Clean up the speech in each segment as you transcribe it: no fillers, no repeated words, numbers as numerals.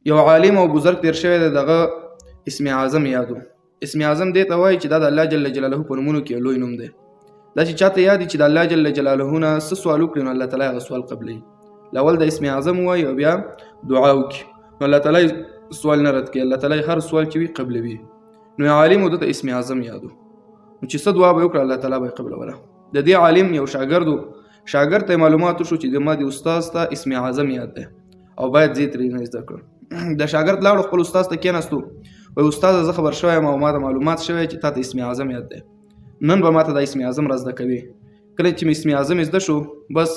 یو عالم او بزرګ تیر شوی دی دغه اسم اعظم یادو. اسم اعظم دې ته وایي چې دا د الله جل جلاله په نومونو کې لوی نوم دی. دا چې چاته یاد چې د الله جل جلاله نه څه سوال وکړي نو الله تعالی هغه سوال قبلوي. اول د اسم اعظم وایي او بیا دعا وکړي نو الله تعالی سوال نه رد کوي. الله تعالی هر سوال چې وي قبلوي. نو عالم دته اسم اعظم یادو نو چې څه دعا به وکړه الله تعالی به قبلوله. د دې عالم یو شاګرد ته معلومات شو چې د ما د استاد ته اسم اعظم یاد دی او باید زه ترې نه زده کړم. د شاګرد لاړو خپل استاد ته کېناستو وای استاد زه خبر شوم او ما ته معلومات شوی چې تاسو اسم اعظم یاد دی. نن به ماته د اسم اعظم را زده کوي. کله چې اسم اعظم زده شو بس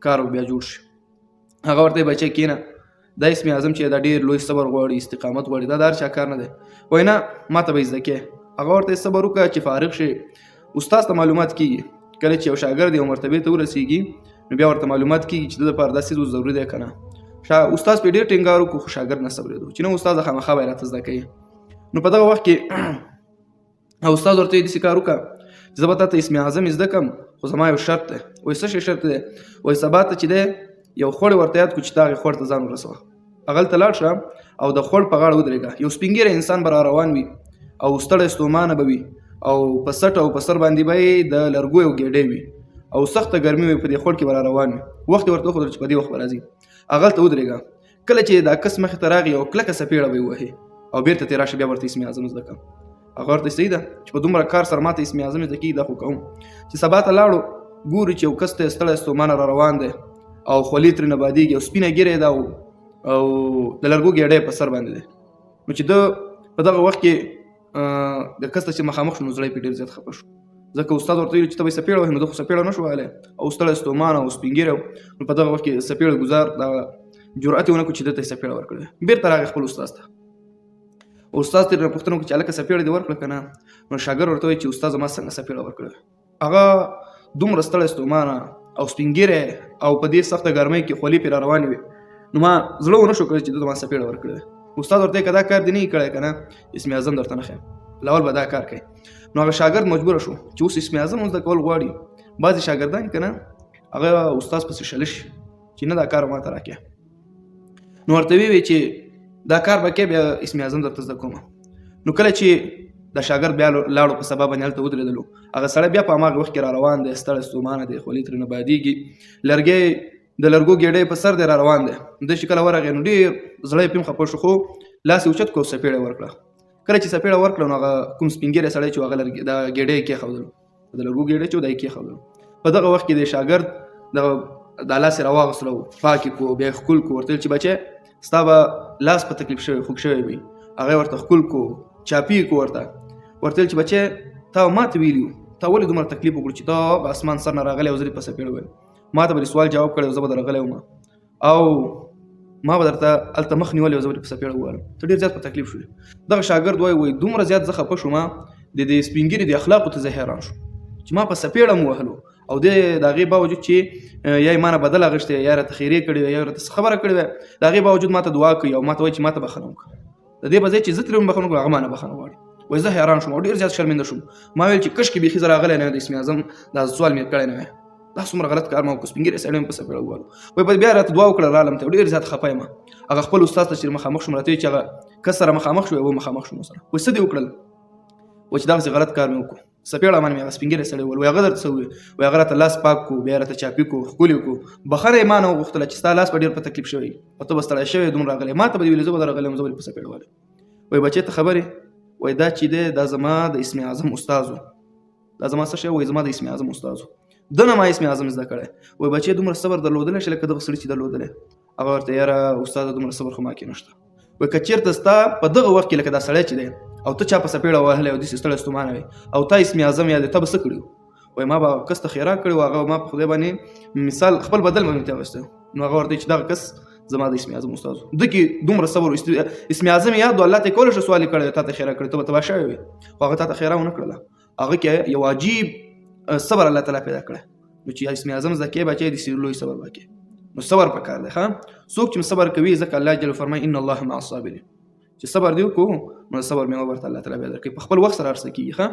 کار بیا جوړ شي. هغه ورته بچی کېنه دا اسم اعظم چې دا ډیر لوی صبر غواړي استقامت غواړي دا دار چا کار نه دی. وای نه ماته به زده کې. هغه ورته صبر وکړه چې فارغ شي استاد ته معلومات کیږي. کله چې یو شاګرد یو مرتبه ته ورسیږي نو بیا ورته معلومات کیږي چې د لپاره داسې ضروري دی کنه. استاد په ډیر ټینګار وکړو خو شاګرد نه صبرېدو چې نو استاد خامخا به راته زده کوي. نو په دغه وخت کې استاد ورته دې کار وکړه زه به تاسو اسم اعظم زده کوم خو زما یو شرط دی. وای څه شرط دی؟ وای سبا ته چې دی یو خوړ ورته یاد کو چې تاغه خوړ ته ځان ورسوه. اغل ته لاړ شه او د خوړ په غاړه ودرېږه. یو سپینګیره انسان بر روان وي او ستړی ستومانه به وي او په سټ او په سر باندې به د لرګو یو ګېډې وي او سخته ګرمي وي په دې خوړ کې بر روان وي. وخت ورته خو چې په دې وخت راځي اغل ته ودرېږه. کله چې دا کس مخ ته راغی او کلکه سپېړه به وهي او بیرته تیر راشه بیا ورته اسم اعظم زده کوم. هغه ورته صحیح ده چې په دومره کار سره ماته اسم اعظم زده کیږي دا خو کوم چې سبا ته لاړو ګوري چې یو کس ته ستړی ستومانه را روان دی او خولي ترې نه بادېږي او سپینه ګیره ده او د لرګو ګېډۍ په سر باندې دی. نو چې ده په دغه وخت کې د کس ته چې مخامخ شو نو زړی پې ډېر زیات خفه شو ځکه استاد ورته ویل چې ته به یې سپېړه وهې نو ده خو سپېړه نه شو وهلی او ستړی ستومانه او سپین ګیره نو په دغه وخت کې سپېړه ګزار دا جرأت یې ونه کړو چې ده ته یې سپېړه ورکړې. بېرته راغی خپل استاد ته. استاد ترې نه پوښتنه وکړه چې هلکه سپېړه دې ورکړه که نه؟ نو شاګرد ورته وایي چې استاد زما څنګه سپېړه ورکړې. هغه دومره ستړی ستومانه او سپین ګیری او په دې سخته ګرمۍ کې خولې پرې را روانې وې نو ما زړه ونه شو کړی چې ده ته ما سپېړه ورکړې. استاد ورته که دا کار دې نه یې کړی که نه اسم اعظم درته نه ښیم لاول به دا کار کوي. نو هغه شاګرد مجبوره شو چې اوس اسم اعظم زده کول غواړي. بعضې شاګردان که نه هغه استاد پسې شله شي چې نه دا کار ما ته راکړه. نو ورته ویې چې دا کار به کې بیا اسم اعظم درته زده کومه. نو کله چې د شاګرد بیا لاړو په سبا باندې هلته ودرېدلو هغه سړی بیا په هماغه وخت کې را روان دی ستړی ستومانه دی خولې ترې نه بادېږي لرګی د لرګو ګېډۍ په سر دی را روان دی. ده چې کله ورغی نو ډېر زړی پې هم خفه شو خو لاس یې اوچت کړو سپېړه یې ورکړه. کله چې سپېړه ورکړه نو هغه کوم سپین ګیری سړی چې هغه د ګېډۍ یې کېښودلو د لرګو ګېډۍ چې دا یې کېښودلو. په دغه وخت کې د شاګرد دا لاس یې راواغوستلو پاک یې کړو بیا یې ښکل کړو. ورته ویل چې بچی ستا به لاس په تکلیف شوی خوږ شوی وي. هغه یې ورته ښکل کړو چاپي یې کړو ورته ویل چې بچی تا ما ته ویلي وو تا ولې دومره تکلیف وکړو چې تا به اسمان سر نه راغلی او زه دې په سپېړه ویل ما ته به دې سوال جواب کړی او زه به د راغلی وم او ما به درته هلته مخ نیولی او زه به دې په سپېړه وویلم ته ډېر زیات په تکلیف شولې. دغه شاګرد وایي دومره زیات زه خفه شوم د دې سپین ګیري د اخلاقو ته زه حیران شوم چې ما په سپېړه م وهلو او د هغې باوجود چې یا یې ما نه بدل اخیستی یا راته خیرې کړې وې یا راته څه خبره کړې وې د هغې باوجود ما ته دعا کوي او ما ته وایي چې ما ته بخښنه وکړه. د دې په ځای چې زه ترې بخښنه وکړم هغه ما نه بخښنه غواړي. وایي زه حیران شوم او ډېر زیات شرمنده شوم. ما ویل چې کشکې بیخي زه راغلی نه د اسم اعظم دا سوال مې کړی نه وی دا څومره غلط کار ما وکړو سپین ګیری سړی مې په سپېړه ووهلو. وایي بیا راته دعا وکړه رالم ته ډېر زیات خفه یم. هغه خپل استاد ته چې مخامخ شوم راته ویل چې هغه کس سره مخامخ شو و مخامخ شوم سره وایي څه دې وکړل وایي چې دغسې غلط کار مې وکړو سپېړه باندې مې هغه سپین ګیری سړی وویل وایي هغه درته څه وویل وایي هغه راته لاس پاک کړو بیا راته چاپي کړو ښکلي کړو بخښنه یې ما نه وغوښتله چې ستا لاس به ډېر په تکلیف شوی او ته به ستړی شوی دومره راغلی ما ته به دې ویلې زه به در راغلی یم زه به دې په سپېړه وهلم. وایي بچې ته خبرې وایي دا چې دی دا زما د اسم اعظم استاد و دا زما څه شی وایي زما د اسم اعظم استاد و ده نه ما اسم اعظم زده کړی. وایي بچې دومره صبر درلودلی شي لکه دغه سړي چې درلودلی. هغه ورته یاره استاده دومره صبر خو ما کې نشته. وایي که چېرته ستا په دغه وخت کې لکه دا سړی چې دی او ته چا په سپېړه وهلی او داسې ستړی ستومانه وې او تا اسم اعظم یاد تا به څه کړي وو. وایي ما به کس ته خیرات کړی وو هغه ما په خدای باندې مثال خپل بدل به مې ته اخیستی نو هغه ورته چې دغه کس زما د اسم اعظم استاد و ده کې دومره صبر اسم اعظم یاد و الله ته یې کولی شو سوال یې کړی تا ته خیرات کړی ته به تباه شوی وې خو هغه تا ته خیرات ونه کړله. هغه کې یو عجیب صبر الله تعالی پیدا کړی. نو چې اسم اعظم زده کې بچی داسې لوی صبر به کې نو صبر پکار دی. ښه څوک چې صبر کوي ځکه الله جل فرمایي ان الله مع الصابرین چې صبر دی وکړو نو صبر مې ورته الله تعالی پیدا کوي په خپل وخت سره هر څه کېږي. ښه